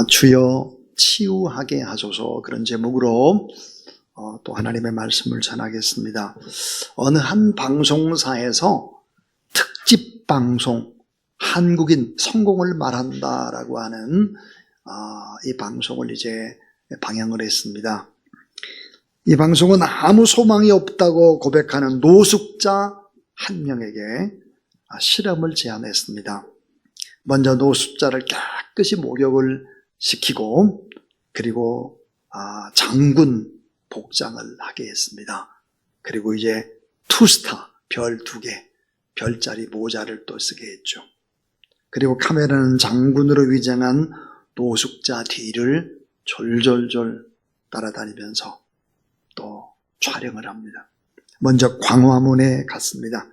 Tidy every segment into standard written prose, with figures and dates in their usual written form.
주여 치유하게 하소서, 그런 제목으로 또 하나님의 말씀을 전하겠습니다. 어느 한 방송사에서 특집 방송, 한국인 성공을 말한다라고 하는 이 방송을 이제 방영을 했습니다. 이 방송은 아무 소망이 없다고 고백하는 노숙자 한 명에게 실험을 제안했습니다. 먼저 노숙자를 깨끗이 목욕을 시키고, 그리고 장군 복장을 하게 했습니다. 그리고 이제 투스타, 별 2개, 별자리 모자를 또 쓰게 했죠. 그리고 카메라는 장군으로 위장한 노숙자 뒤를 졸졸졸 따라다니면서 또 촬영을 합니다. 먼저 광화문에 갔습니다.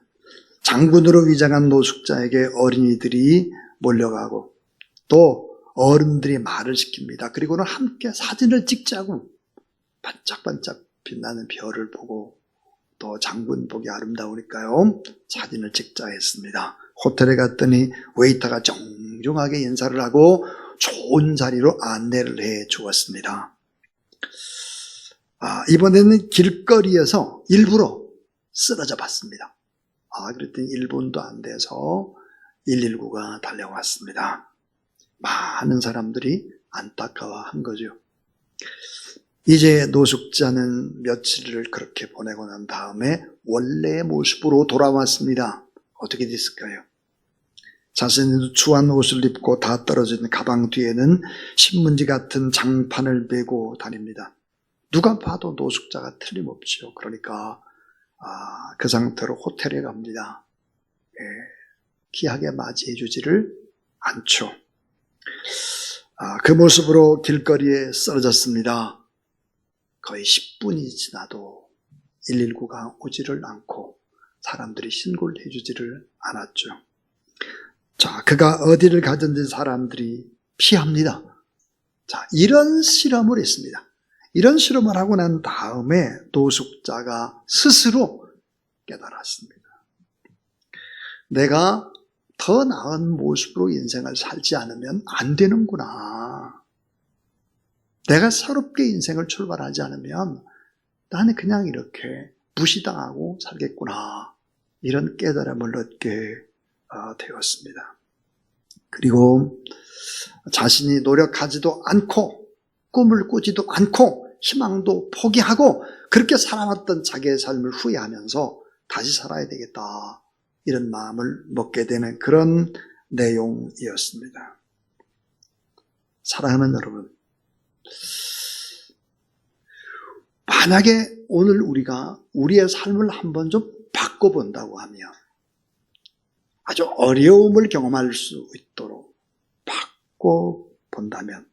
장군으로 위장한 노숙자에게 어린이들이 몰려가고 또 어른들이 말을 시킵니다. 그리고는 함께 사진을 찍자고 반짝반짝 빛나는 별을 보고, 또 장군 보기 아름다우니까요 사진을 찍자 했습니다. 호텔에 갔더니 웨이터가 정중하게 인사를 하고 좋은 자리로 안내를 해 주었습니다. 이번에는 길거리에서 일부러 쓰러져 봤습니다. 그랬더니 1분도 안 돼서 119가 달려왔습니다. 많은 사람들이 안타까워한 거죠. 이제 노숙자는 며칠을 그렇게 보내고 난 다음에 원래의 모습으로 돌아왔습니다. 어떻게 됐을까요? 자신이 추한 옷을 입고 다 떨어진 가방 뒤에는 신문지 같은 장판을 메고 다닙니다. 누가 봐도 노숙자가 틀림없죠. 그러니까 그 상태로 호텔에 갑니다. 귀하게 맞이해 주지를 않죠. 그 모습으로 길거리에 쓰러졌습니다. 거의 10분이 지나도 119가 오지를 않고 사람들이 신고를 해주지를 않았죠. 자, 그가 어디를 가든지 사람들이 피합니다. 자, 이런 실험을 했습니다. 이런 실험을 하고 난 다음에 노숙자가 스스로 깨달았습니다. 내가 더 나은 모습으로 인생을 살지 않으면 안 되는구나. 내가 새롭게 인생을 출발하지 않으면 나는 그냥 이렇게 무시당하고 살겠구나. 이런 깨달음을 얻게 되었습니다. 그리고 자신이 노력하지도 않고 꿈을 꾸지도 않고 희망도 포기하고 그렇게 살아왔던 자기의 삶을 후회하면서 다시 살아야 되겠다, 이런 마음을 먹게 되는 그런 내용이었습니다. 사랑하는 여러분, 만약에 오늘 우리가 우리의 삶을 한번 좀 바꿔본다고 하면, 아주 어려움을 경험할 수 있도록 바꿔본다면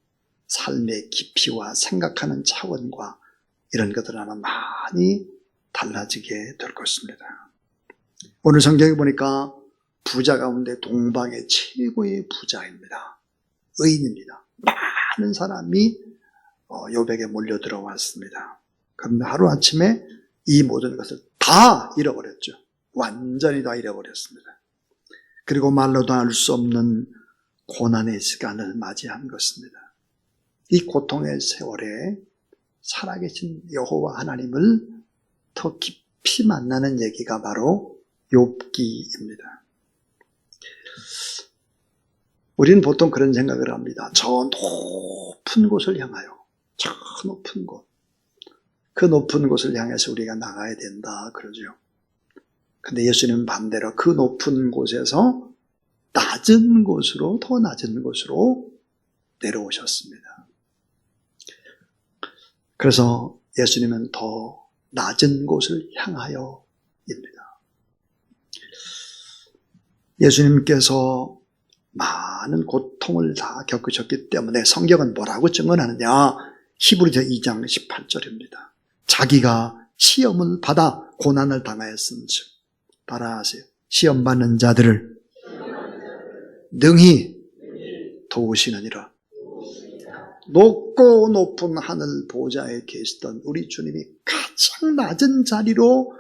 삶의 깊이와 생각하는 차원과 이런 것들 아마 많이 달라지게 될 것입니다. 오늘 성경에 보니까 부자 가운데 동방의 최고의 부자입니다. 의인입니다. 많은 사람이 요백에 몰려 들어왔습니다. 그런데 하루아침에 이 모든 것을 다 잃어버렸죠. 완전히 다 잃어버렸습니다. 그리고 말로도 알 수 없는 고난의 시간을 맞이한 것입니다. 이 고통의 세월에 살아계신 여호와 하나님을 더 깊이 만나는 얘기가 바로 욥기입니다. 우리는 보통 그런 생각을 합니다. 저 높은 곳을 향하여, 저 높은 곳, 그 높은 곳을 향해서 우리가 나가야 된다 그러죠. 근데 예수님은 반대로 그 높은 곳에서 낮은 곳으로, 더 낮은 곳으로 내려오셨습니다. 그래서 예수님은 더 낮은 곳을 향하여입니다. 예수님께서 많은 고통을 다 겪으셨기 때문에 성경은 뭐라고 증언하느냐? 히브리서 2장 18절입니다. 자기가 시험을 받아 고난을 당하였은즉, 따라하세요. 시험 받는 자들을 능히 도우시느니라. 높고 높은 하늘 보좌에 계시던 우리 주님이 가장 낮은 자리로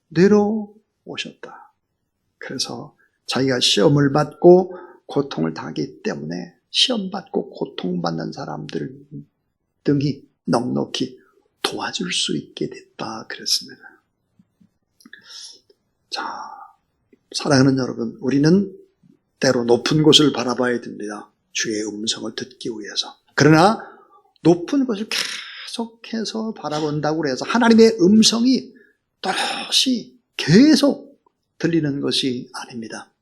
내려오셨다. 그래서 자기가 시험을 받고 고통을 당하기 때문에 시험받고 고통받는 사람들 등이 넉넉히 도와줄 수 있게 됐다 그랬습니다. 자, 사랑하는 여러분, 우리는 때로 높은 곳을 바라봐야 됩니다. 주의 음성을 듣기 위해서. 그러나 높은 곳을 계속해서 바라본다고 해서 하나님의 음성이 또렷이 계속 들리는 것이 아닙니다.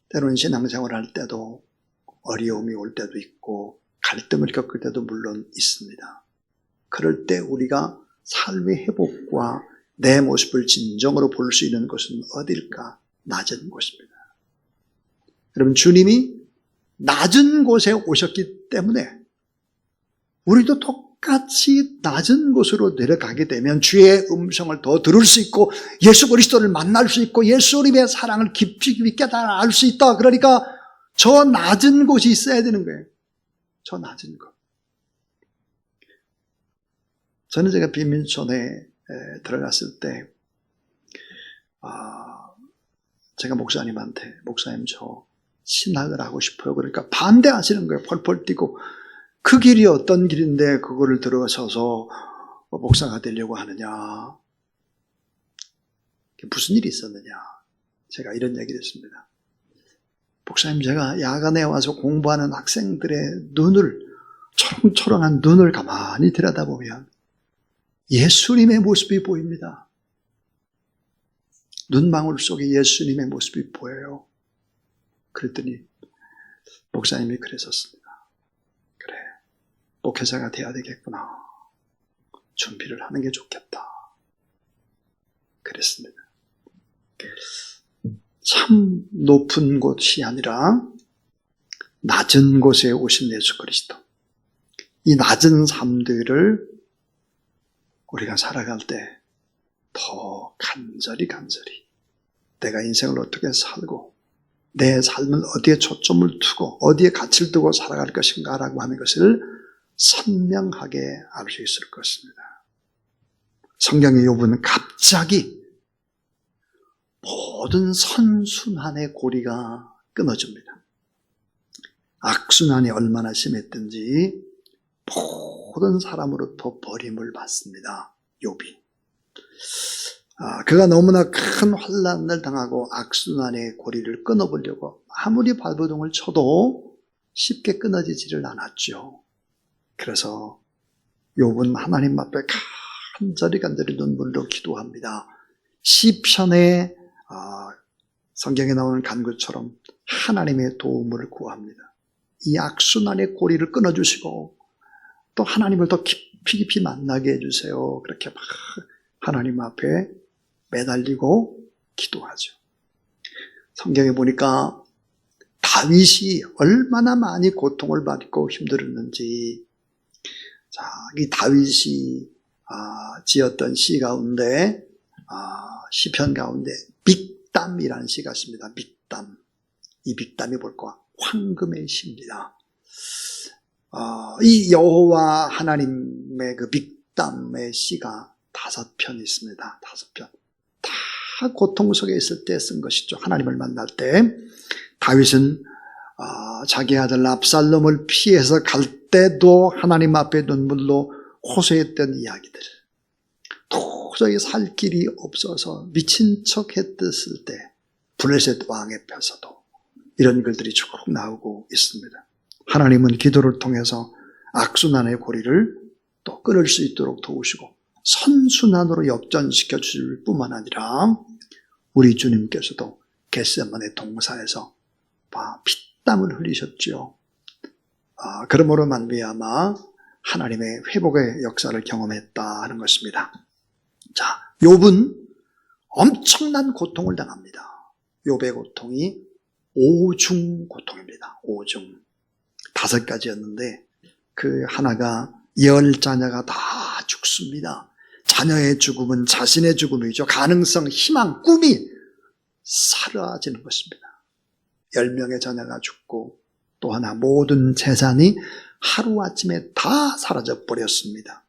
때로는 신앙생활을 할 때도 어려움이 올 때도 있고 갈등을 겪을 때도 물론 있습니다. 그럴 때 우리가 삶의 회복과 내 모습을 진정으로 볼 수 있는 곳은 어딜까? 낮은 곳입니다. 여러분, 주님이 낮은 곳에 오셨기 때문에 우리도 똑같이 낮은 곳으로 내려가게 되면 주의 음성을 더 들을 수 있고 예수 그리스도를 만날 수 있고 예수님의 사랑을 깊이 깨달아 알 수 있다. 그러니까 저 낮은 곳이 있어야 되는 거예요. 저 낮은 곳. 저는 제가 빈민촌에 들어갔을 때 제가 목사님한테 목사님 저 신학을 하고 싶어요. 그러니까 반대하시는 거예요. 펄펄 뛰고 그 길이 어떤 길인데 그거를 들어서서 목사가 되려고 하느냐. 무슨 일이 있었느냐. 제가 이런 얘기를 했습니다. 목사님 제가 야간에 와서 공부하는 학생들의 눈을 초롱초롱한 눈을 가만히 들여다보면 예수님의 모습이 보입니다. 눈망울 속에 예수님의 모습이 보여요. 그랬더니 목사님이 그랬었습니다. 그래, 목회자가 돼야 되겠구나. 준비를 하는 게 좋겠다. 그랬습니다. 참 높은 곳이 아니라 낮은 곳에 오신 예수 그리스도. 이 낮은 삶들을 우리가 살아갈 때 더 간절히 내가 인생을 어떻게 살고 내 삶은 어디에 초점을 두고 어디에 가치를 두고 살아갈 것인가 라고 하는 것을 선명하게 알 수 있을 것입니다. 성경의 욥은 갑자기 모든 선순환의 고리가 끊어집니다. 악순환이 얼마나 심했든지 모든 사람으로부터 버림을 받습니다. 욥이. 그가 너무나 큰 환난을 당하고 악순환의 고리를 끊어보려고 아무리 발버둥을 쳐도 쉽게 끊어지지를 않았죠. 그래서 욥은 하나님 앞에 간절히 눈물로 기도합니다. 시편의 성경에 나오는 간구처럼 하나님의 도움을 구합니다. 이 악순환의 고리를 끊어주시고 또 하나님을 더 깊이 만나게 해주세요. 그렇게 막 하나님 앞에 매달리고 기도하죠. 성경에 보니까 다윗이 얼마나 많이 고통을 받고 힘들었는지, 자, 이 다윗이 지었던 시 가운데 시편 가운데 믹담이라는 시가 있습니다. 믹담. 이 믹담이 뭘까? 황금의 시입니다. 이 여호와 하나님의 그 믹담의 시가 5편 있습니다. 5편. 다 고통 속에 있을 때 쓴 것이죠. 하나님을 만날 때. 다윗은 자기 아들 압살롬을 피해서 갈 때도 하나님 앞에 눈물로 호소했던 이야기들. 도저히 살 길이 없어서 미친 척 했을 때 블레셋 왕의 펴서도 이런 글들이 쭉 나오고 있습니다. 하나님은 기도를 통해서 악순환의 고리를 또 끊을 수 있도록 도우시고 선순환으로 역전시켜 줄 뿐만 아니라 우리 주님께서도 겟세마네 동사에서 피땀을 흘리셨죠. 그러므로 말미암아 하나님의 회복의 역사를 경험했다 하는 것입니다. 자, 욥은 엄청난 고통을 당합니다. 욥의 고통이 오중 고통입니다. 오중. 5가지였는데 그 하나가 10자녀가 다 죽습니다. 자녀의 죽음은 자신의 죽음이죠. 가능성, 희망, 꿈이 사라지는 것입니다. 10명의 자녀가 죽고 또 하나 모든 재산이 하루아침에 다 사라져 버렸습니다.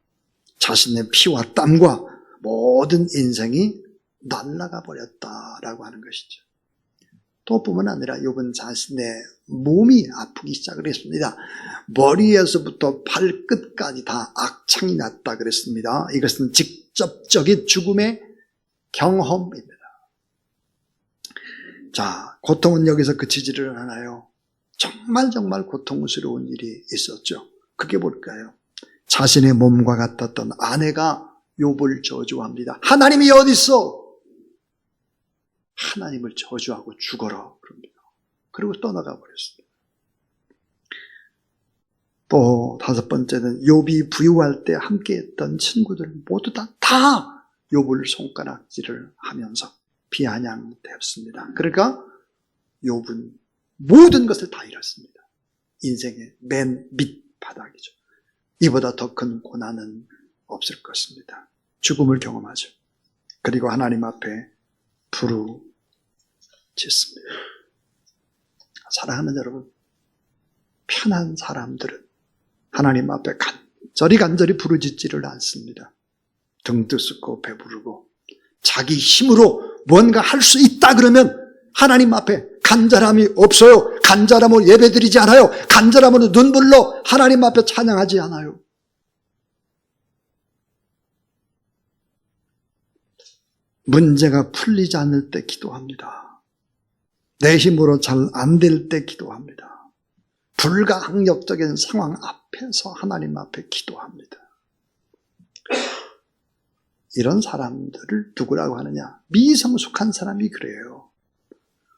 자신의 피와 땀과 모든 인생이 날아가 버렸다라고 하는 것이죠. 또 뿐만 아니라 욥은 자신의 몸이 아프기 시작을 했습니다. 머리에서부터 발끝까지 다 악창이 났다 그랬습니다. 이것은 직접적인 죽음의 경험입니다. 자, 고통은 여기서 그치지를 않아요. 정말 고통스러운 일이 있었죠. 그게 뭘까요? 자신의 몸과 같았던 아내가 욥을 저주합니다. 하나님이 어디 있어? 하나님을 저주하고 죽어라 그럽니다. 그리고 떠나가 버렸습니다. 또 다섯 번째는 욥이 부유할 때 함께했던 친구들 모두 다 욥을 손가락질을 하면서 비아냥되었습니다. 그러니까 욥은 모든 것을 다 잃었습니다. 인생의 맨 밑바닥이죠. 이보다 더 큰 고난은 없을 것입니다. 죽음을 경험하죠. 그리고 하나님 앞에 부르짖습니다. 사랑하는 여러분, 편한 사람들은 하나님 앞에 간절히 부르짖지를 않습니다. 등 뜨숩고 배부르고 자기 힘으로 뭔가 할 수 있다 그러면 하나님 앞에 간절함이 없어요. 간절함으로 예배드리지 않아요. 간절함으로 눈물로 하나님 앞에 찬양하지 않아요. 문제가 풀리지 않을 때 기도합니다. 내 힘으로 잘 안 될 때 기도합니다. 불가항력적인 상황 앞에서 하나님 앞에 기도합니다. 이런 사람들을 누구라고 하느냐? 미성숙한 사람이 그래요.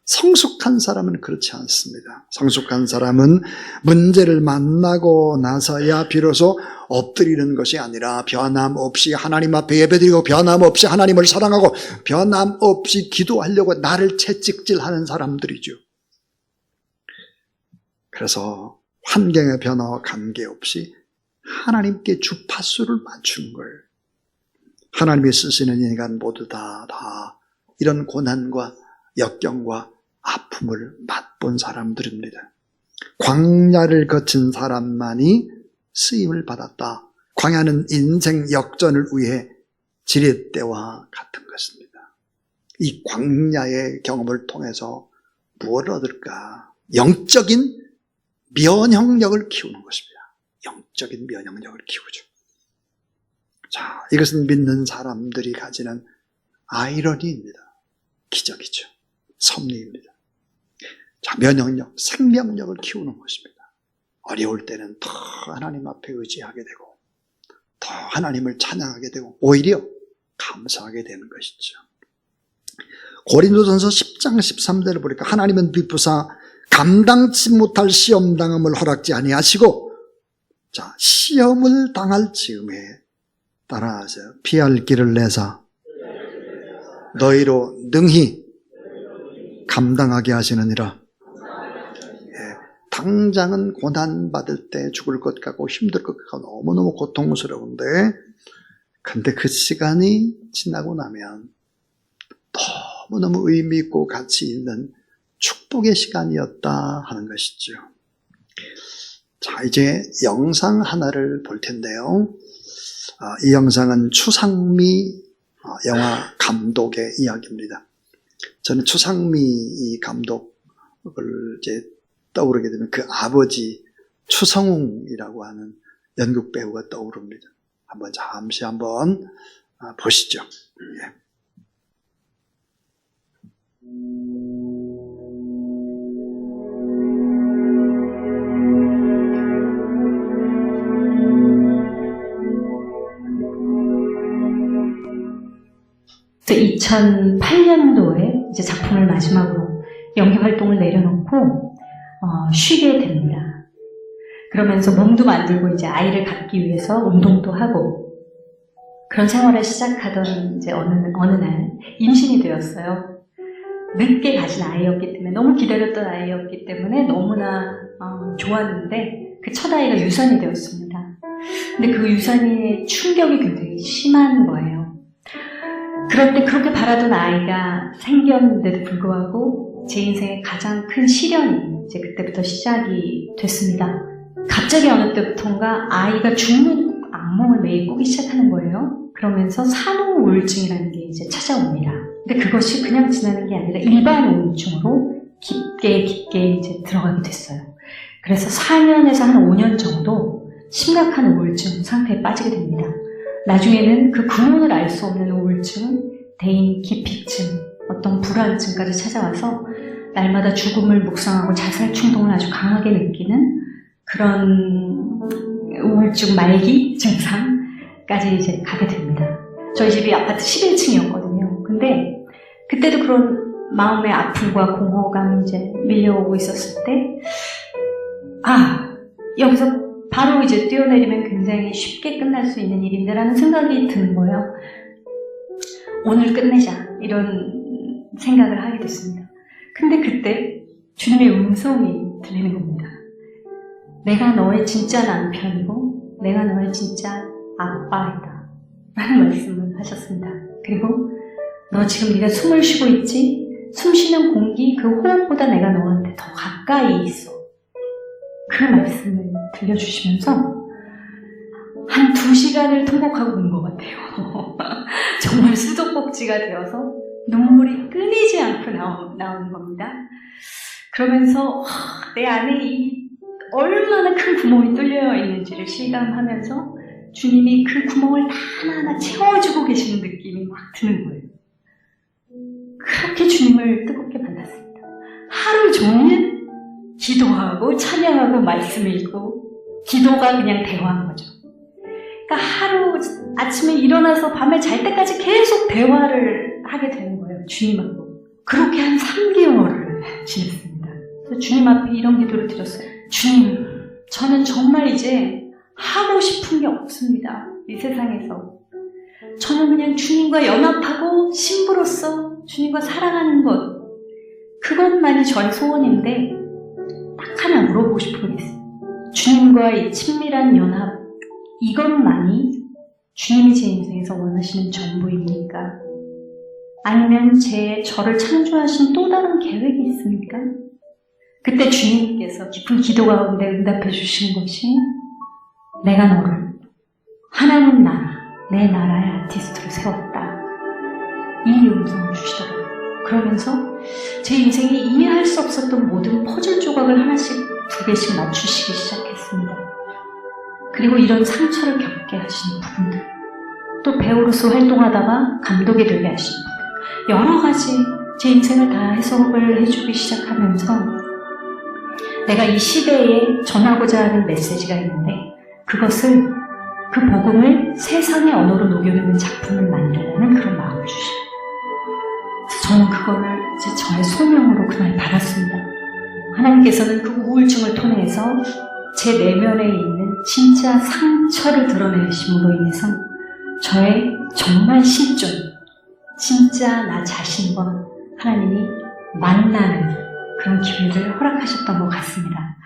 성숙한 사람은 그렇지 않습니다. 성숙한 사람은 문제를 만나고 나서야 비로소 엎드리는 것이 아니라 변함없이 하나님 앞에 예배드리고 변함없이 하나님을 사랑하고 변함없이 기도하려고 나를 채찍질하는 사람들이죠. 그래서 환경의 변화와 관계없이 하나님께 주파수를 맞추는 거예요. 하나님이 쓰시는 인간 모두 다 이런 고난과 역경과 아픔을 맛본 사람들입니다. 광야를 거친 사람만이 쓰임을 받았다. 광야는 인생 역전을 위해 지렛대와 같은 것입니다. 이 광야의 경험을 통해서 무엇을 얻을까? 영적인 면역력을 키우는 것입니다. 영적인 면역력을 키우죠. 자, 이것은 믿는 사람들이 가지는 아이러니입니다. 기적이죠. 섭리입니다. 자, 면역력, 생명력을 키우는 것입니다. 어려울 때는 더 하나님 앞에 의지하게 되고 더 하나님을 찬양하게 되고 오히려 감사하게 되는 것이죠. 고린도전서 10장 13절을 보니까 하나님은 비부사 감당치 못할 시험당함을 허락지 아니하시고 자, 시험을 당할 즈음에 따라하세요. 피할 길을 내사 너희로 능히 감당하게 하시느니라. 당장은 고난받을 때 죽을 것 같고 힘들 것 같고 너무너무 고통스러운데 근데 그 시간이 지나고 나면 너무너무 의미 있고 가치 있는 축복의 시간이었다 하는 것이죠. 자, 이제 영상 하나를 볼 텐데요. 이 영상은 추상미 영화 감독의 이야기입니다. 저는 추상미 이 감독을 이제 떠오르게 되면 그 아버지 추성웅이라고 하는 연극 배우가 떠오릅니다. 잠시 한번 보시죠. 예. 그래서 2008년도에 이제 작품을 마지막으로 연기 활동을 내려놓고 쉬게 됩니다. 그러면서 몸도 만들고 이제 아이를 갖기 위해서 운동도 하고 그런 생활을 시작하던 이제 어느 날 임신이 되었어요. 늦게 가진 아이였기 때문에 너무 기다렸던 아이였기 때문에 너무나 좋았는데 그 첫 아이가 유산이 되었습니다. 근데 그 유산의 충격이 굉장히 심한 거예요. 그럴 때 그렇게 바라던 아이가 생겼는데도 불구하고 제 인생의 가장 큰 시련이 이제 그때부터 시작이 됐습니다. 갑자기 어느 때부터인가 아이가 죽는 악몽을 매일 꾸기 시작하는 거예요. 그러면서 산후 우울증이라는 게 이제 찾아옵니다. 근데 그것이 그냥 지나는 게 아니라 일반 우울증으로 깊게 이제 들어가게 됐어요. 그래서 4년에서 한 5년 정도 심각한 우울증 상태에 빠지게 됩니다. 나중에는 그 근원을 알 수 없는 우울증, 대인 기피증, 어떤 불안증까지 찾아와서 날마다 죽음을 묵상하고 자살 충동을 아주 강하게 느끼는 그런 우울증 말기 증상까지 이제 가게 됩니다. 저희 집이 아파트 11층이었거든요. 근데 그때도 그런 마음의 아픔과 공허감이 이제 밀려오고 있었을 때, 여기서 바로 이제 뛰어내리면 굉장히 쉽게 끝날 수 있는 일인데라는 생각이 드는 거예요. 오늘 끝내자, 이런 생각을 하게 됐습니다. 근데 그때 주님의 음성이 들리는 겁니다. 내가 너의 진짜 남편이고 내가 너의 진짜 아빠이다 라는 말씀을 하셨습니다. 그리고 너 지금 네가 숨을 쉬고 있지? 숨 쉬는 공기 그 호흡보다 내가 너한테 더 가까이 있어. 그 말씀을 들려주시면서 한 2시간을 통곡하고 온 것 같아요. 정말 수도꼭지가 되어서 눈물이 끊이지 않고 나오는 겁니다. 그러면서 내 안에 이 얼마나 큰 구멍이 뚫려 있는지를 실감하면서 주님이 그 구멍을 하나하나 채워주고 계시는 느낌이 확 드는 거예요. 그렇게 주님을 뜨겁게 만났습니다. 하루 종일 기도하고 찬양하고 말씀 읽고 기도가 그냥 대화한 거죠. 그러니까 하루 아침에 일어나서 밤에 잘 때까지 계속 대화를 하게 되는 거예요. 주님하고. 그렇게 한 3개월을 지냈습니다. 그래서 주님 앞에 이런 기도를 드렸어요. 주님, 저는 정말 이제 하고 싶은 게 없습니다. 이 세상에서. 저는 그냥 주님과 연합하고 신부로서 주님과 사랑하는 것, 그것만이 저의 소원인데 딱 하나 물어보고 싶은 게 있어요. 주님과의 친밀한 연합, 이것만이 주님이 제 인생에서 원하시는 전부입니까? 아니면 저를 창조하신 또 다른 계획이 있습니까? 그때 주님께서 깊은 기도 가운데 응답해 주신 것이 내가 너를 하나님 나라, 내 나라의 아티스트로 세웠다. 이 음성을 주시더라고요. 그러면서 제 인생에 이해할 수 없었던 모든 퍼즐 조각을 하나씩 2개씩 맞추시기 시작했습니다. 그리고 이런 상처를 겪게 하시는 부분들, 또 배우로서 활동하다가 감독이 되게 하시는 부분, 여러 가지 제 인생을 다 해석을 해주기 시작하면서 내가 이 시대에 전하고자 하는 메시지가 있는데 그것을, 그 복음을 세상의 언어로 녹여내는 작품을 만들라는 그런 마음을 주시고, 저는 그거를 이제 저의 소명으로 그날 받았습니다. 하나님께서는 그 우울증을 통해서 제 내면에 있는 진짜 상처를 드러내심으로 인해서 저의 정말 실존, 진짜 나 자신과 하나님이 만나는 그런 기회를 허락하셨던 것 같습니다.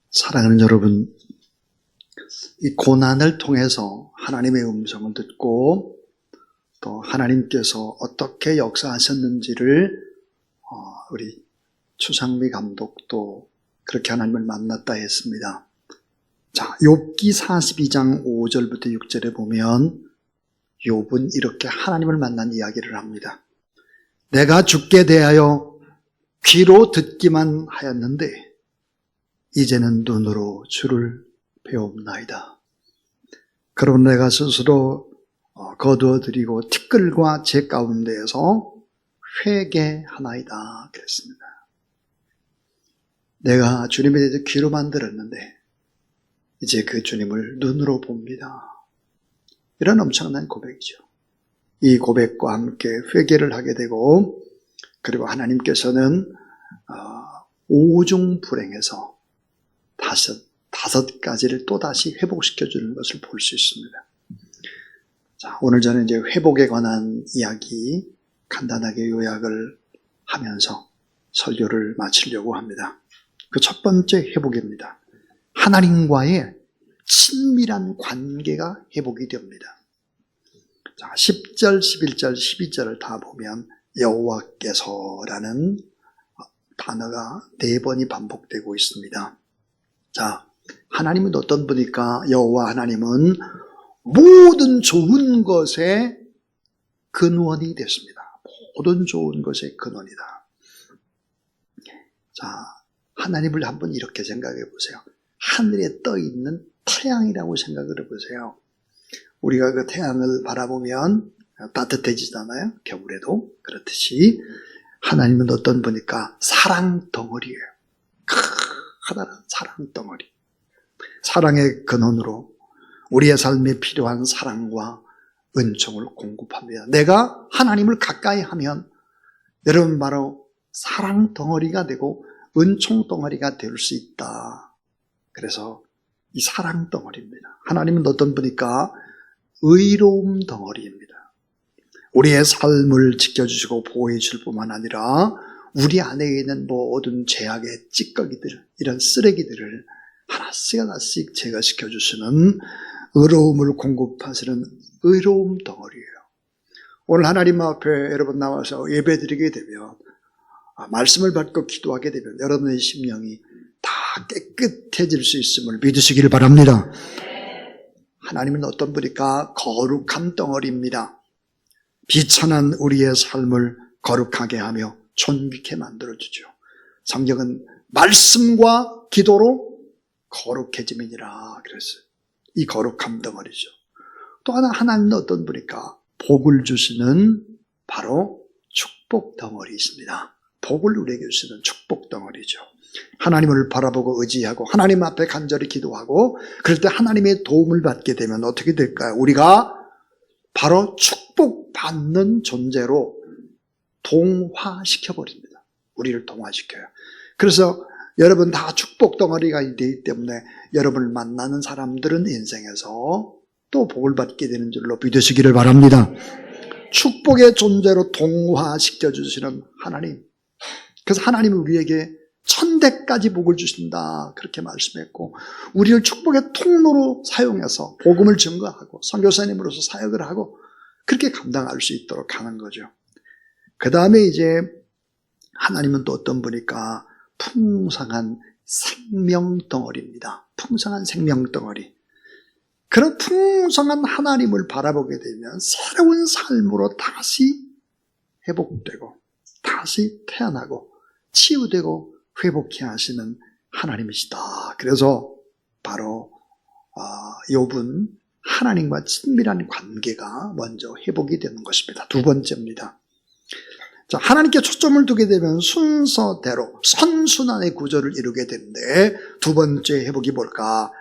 사랑하는 여러분, 이 고난을 통해서 하나님의 음성을 듣고 또 하나님께서 어떻게 역사하셨는지를 우리 추상미 감독도 그렇게 하나님을 만났다 했습니다. 자, 욥기 42장 5절부터 6절에 보면 욥은 이렇게 하나님을 만난 이야기를 합니다. 내가 주께 대하여 귀로 듣기만 하였는데 이제는 눈으로 주를 배웁나이다. 그럼 내가 스스로 거두어드리고 티끌과 제 가운데에서 회개하나이다 그랬습니다. 내가 주님에 대해서 귀로만 들었는데 이제 그 주님을 눈으로 봅니다. 이런 엄청난 고백이죠. 이 고백과 함께 회개를 하게 되고 그리고 하나님께서는 오중불행에서 다섯 가지를 또다시 회복시켜주는 것을 볼 수 있습니다. 자, 오늘 저는 이제 회복에 관한 이야기 간단하게 요약을 하면서 설교를 마치려고 합니다. 그 첫 번째 회복입니다. 하나님과의 친밀한 관계가 회복이 됩니다. 자, 10절, 11절, 12절을 다 보면 여호와께서라는 단어가 4번이 반복되고 있습니다. 자, 하나님은 어떤 분일까? 여호와 하나님은 모든 좋은 것의 근원이 됐습니다. 모든 좋은 것의 근원이다. 자, 하나님을 한번 이렇게 생각해 보세요. 하늘에 떠 있는 태양이라고 생각을 해보세요. 우리가 그 태양을 바라보면 따뜻해지잖아요. 겨울에도. 그렇듯이 하나님은 어떤 분일까? 사랑 덩어리예요. 커다란 사랑 덩어리. 사랑의 근원으로 우리의 삶에 필요한 사랑과 은총을 공급합니다. 내가 하나님을 가까이 하면 여러분 바로 사랑 덩어리가 되고 은총 덩어리가 될 수 있다. 그래서 이 사랑 덩어리입니다. 하나님은 어떤 분일까? 의로움 덩어리입니다. 우리의 삶을 지켜주시고 보호해 줄 뿐만 아니라 우리 안에 있는 모든 죄악의 찌꺼기들, 이런 쓰레기들을 하나씩 제거시켜 주시는 의로움을 공급하시는 의로움 덩어리예요. 오늘 하나님 앞에 여러분 나와서 예배드리게 되면, 말씀을 받고 기도하게 되면 여러분의 심령이 다 깨끗해질 수 있음을 믿으시기를 바랍니다. 하나님은 어떤 분일까? 거룩한 덩어리입니다. 비천한 우리의 삶을 거룩하게 하며 존귀케 만들어주죠. 성경은 말씀과 기도로 거룩해짐이니라 그랬어요. 이 거룩함 덩어리죠. 또 하나 하나님은 어떤 분일까? 복을 주시는 바로 축복 덩어리 있습니다. 복을 우리에게 주시는 축복 덩어리죠. 하나님을 바라보고 의지하고 하나님 앞에 간절히 기도하고 그럴 때 하나님의 도움을 받게 되면 어떻게 될까요? 우리가 바로 축복받는 존재로 동화시켜버립니다. 우리를 동화시켜요. 그래서 여러분 다 축복 덩어리가 되기 때문에 여러분을 만나는 사람들은 인생에서 또 복을 받게 되는 줄로 믿으시기를 바랍니다. 축복의 존재로 동화시켜주시는 하나님. 그래서 하나님은 우리에게 1000대까지 복을 주신다 그렇게 말씀했고 우리를 축복의 통로로 사용해서 복음을 증거하고 선교사님으로서 사역을 하고 그렇게 감당할 수 있도록 하는 거죠. 그 다음에 이제 하나님은 또 어떤 분일까? 풍성한 생명덩어리입니다. 풍성한 생명덩어리. 그런 풍성한 하나님을 바라보게 되면 새로운 삶으로 다시 회복되고 다시 태어나고 치유되고 회복해 하시는 하나님이시다. 그래서 바로 욥은 하나님과 친밀한 관계가 먼저 회복이 되는 것입니다. 두 번째입니다. 자, 하나님께 초점을 두게 되면 순서대로 선순환의 구조를 이루게 되는데 두 번째 회복이 뭘까?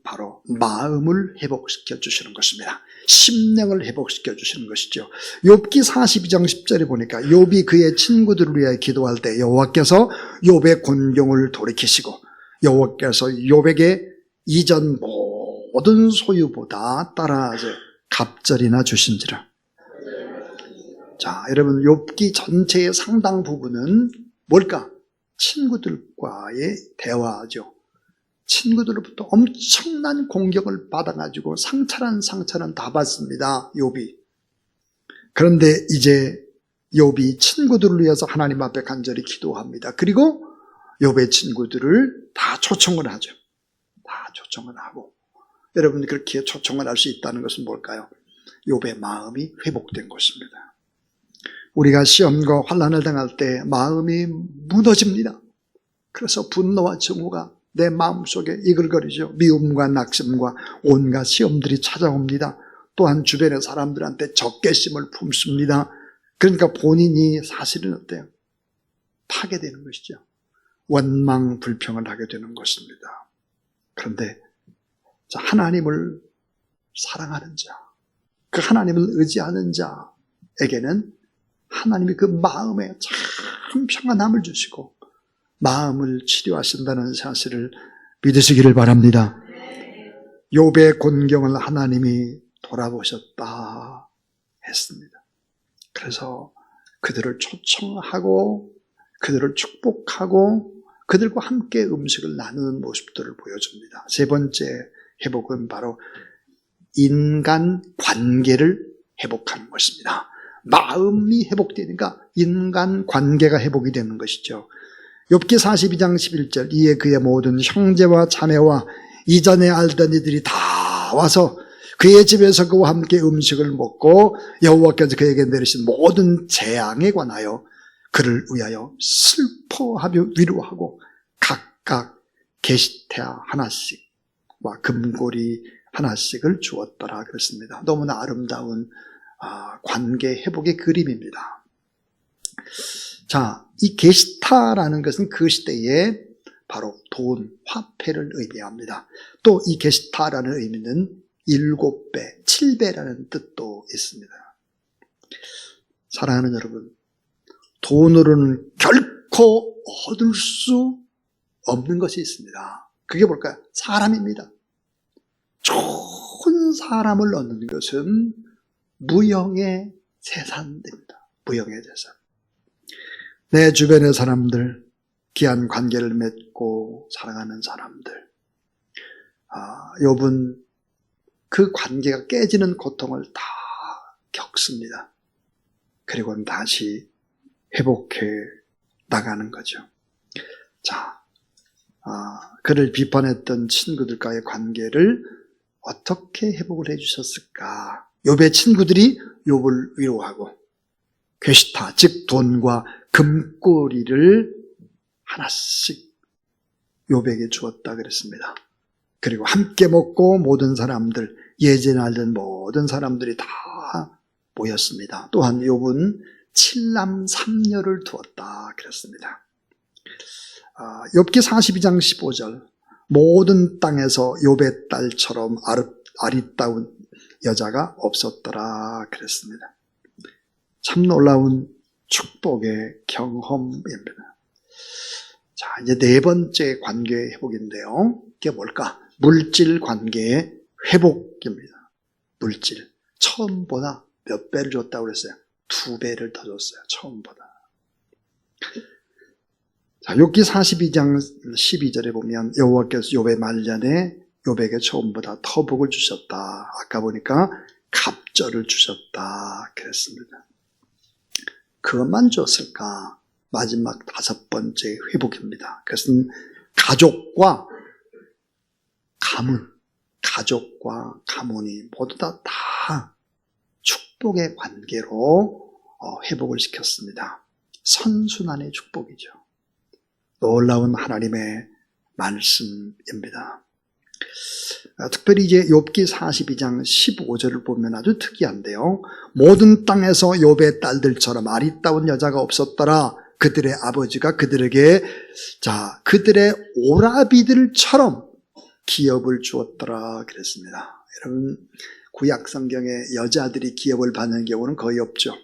바로 마음을 회복시켜 주시는 것입니다. 심령을 회복시켜 주시는 것이죠. 욥기 42장 10절에 보니까 욥이 그의 친구들을 위해 기도할 때 여호와께서 욥의 곤경을 돌이키시고 여호와께서 욥에게 이전 모든 소유보다 따라서 갑절이나 주신지라. 자, 여러분 욥기 전체의 상당 부분은 뭘까? 친구들과의 대화죠. 친구들로부터 엄청난 공격을 받아가지고 상처는 다 받습니다. 욥이. 그런데 이제 욥이 친구들을 위해서 하나님 앞에 간절히 기도합니다. 그리고 욥의 친구들을 다 초청을 하죠. 다 초청을 하고 여러분이 그렇게 초청을 할 수 있다는 것은 뭘까요? 욥의 마음이 회복된 것입니다. 우리가 시험과 환난을 당할 때 마음이 무너집니다. 그래서 분노와 증오가 내 마음속에 이글거리죠. 미움과 낙심과 온갖 시험들이 찾아옵니다. 또한 주변의 사람들한테 적개심을 품습니다. 그러니까 본인이 사실은 어때요? 파괴되는 것이죠. 원망, 불평을 하게 되는 것입니다. 그런데 하나님을 사랑하는 자, 그 하나님을 의지하는 자에게는 하나님이 그 마음에 참 평안함을 주시고 마음을 치료하신다는 사실을 믿으시기를 바랍니다. 욥의 곤경을 하나님이 돌아보셨다 했습니다. 그래서 그들을 초청하고 그들을 축복하고 그들과 함께 음식을 나누는 모습들을 보여줍니다. 세 번째 회복은 바로 인간 관계를 회복하는 것입니다. 마음이 회복되니까 인간 관계가 회복이 되는 것이죠. 욥기 42장 11절 이에 그의 모든 형제와 자매와 이전에 알던 이들이 다 와서 그의 집에서 그와 함께 음식을 먹고 여호와께서 그에게 내리신 모든 재앙에 관하여 그를 위하여 슬퍼하며 위로하고 각각 게시태 하나씩과 금고리 하나씩을 주었더라 그랬습니다. 너무나 아름다운 관계 회복의 그림입니다. 자, 이 게시타라는 것은 그 시대에 바로 돈, 화폐를 의미합니다. 또 이 게시타라는 의미는 7배, 7배라는 뜻도 있습니다. 사랑하는 여러분, 돈으로는 결코 얻을 수 없는 것이 있습니다. 그게 뭘까요? 사람입니다. 좋은 사람을 얻는 것은 무형의 재산입니다. 무형의 재산. 내 주변의 사람들, 귀한 관계를 맺고 사랑하는 사람들, 욥은 그 관계가 깨지는 고통을 다 겪습니다. 그리고는 다시 회복해 나가는 거죠. 자, 그를 비판했던 친구들과의 관계를 어떻게 회복을 해주셨을까? 욥의 친구들이 욥을 위로하고 괴시타, 즉 돈과 금꼬리를 하나씩 욥에게 주었다 그랬습니다. 그리고 함께 먹고 모든 사람들, 예전에 알던 모든 사람들이 다 모였습니다. 또한 욥은 7남 3녀를 두었다 그랬습니다. 욥기 42장 15절 모든 땅에서 욥의 딸처럼 아리따운 여자가 없었더라 그랬습니다. 참 놀라운 축복의 경험입니다. 자, 이제 네 번째 관계 회복인데요. 이게 뭘까? 물질 관계의 회복입니다. 물질. 처음보다 몇 배를 줬다고 그랬어요? 2배를 더 줬어요. 처음보다. 자, 욥기 42장 12절에 보면 여호와께서 욥의 말년에 욥에게 처음보다 더 복을 주셨다. 아까 보니까 갑절을 주셨다. 그랬습니다. 그것만 줬을까? 마지막 5번째 회복입니다. 그것은 가족과 가문이 모두 다 축복의 관계로 회복을 시켰습니다. 선순환의 축복이죠. 놀라운 하나님의 말씀입니다. 특별히 이제 욥기 42장 15절을 보면 아주 특이한데요. 모든 땅에서 욥의 딸들처럼 아리따운 여자가 없었더라. 그들의 아버지가 그들에게 그들의 오라비들처럼 기업을 주었더라 그랬습니다. 여러분, 구약 성경에 여자들이 기업을 받는 경우는 거의 없죠.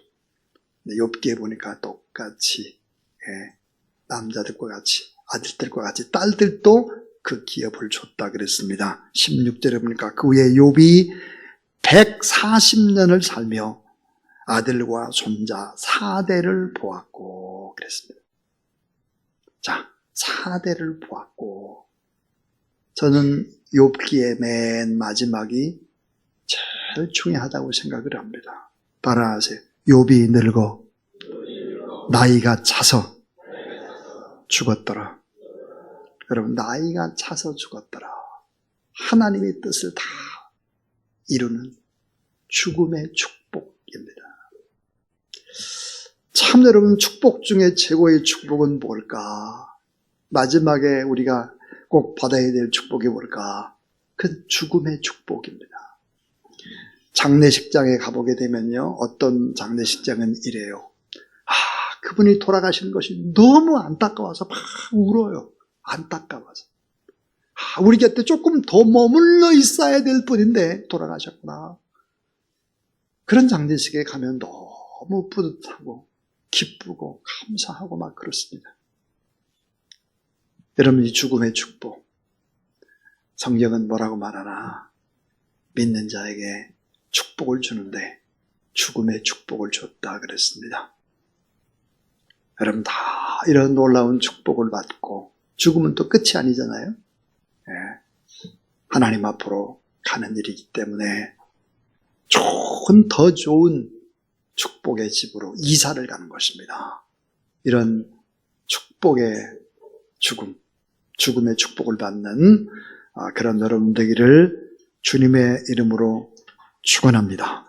욥기에 보니까 똑같이 남자들과 같이 아들들과 같이 딸들도 그 기업을 줬다 그랬습니다. 16절에 보니까 그 후에 욥이 140년을 살며 아들과 손자 4대를 보았고 그랬습니다. 자, 4대를 보았고, 저는 욥기의 맨 마지막이 제일 중요하다고 생각을 합니다. 따라하세요. 욥이 늙어 나이가 차서 죽었더라. 여러분, 나이가 차서 죽었더라. 하나님의 뜻을 다 이루는 죽음의 축복입니다. 참 여러분, 축복 중에 최고의 축복은 뭘까? 마지막에 우리가 꼭 받아야 될 축복이 뭘까? 그 죽음의 축복입니다. 장례식장에 가보게 되면요, 어떤 장례식장은 이래요. 그분이 돌아가시는 것이 너무 안타까워서 막 울어요. 안타까워서. 우리 곁에 조금 더 머물러 있어야 될 분인데 돌아가셨구나. 그런 장례식에 가면 너무 뿌듯하고 기쁘고 감사하고 막 그렇습니다. 여러분, 이 죽음의 축복, 성경은 뭐라고 말하나? 믿는 자에게 축복을 주는데 죽음의 축복을 줬다 그랬습니다. 여러분, 다 이런 놀라운 축복을 받고 죽음은 또 끝이 아니잖아요. 하나님 앞으로 가는 일이기 때문에 더 좋은 축복의 집으로 이사를 가는 것입니다. 이런 축복의 죽음의 축복을 받는 그런 여러분 되기를 주님의 이름으로 축원합니다.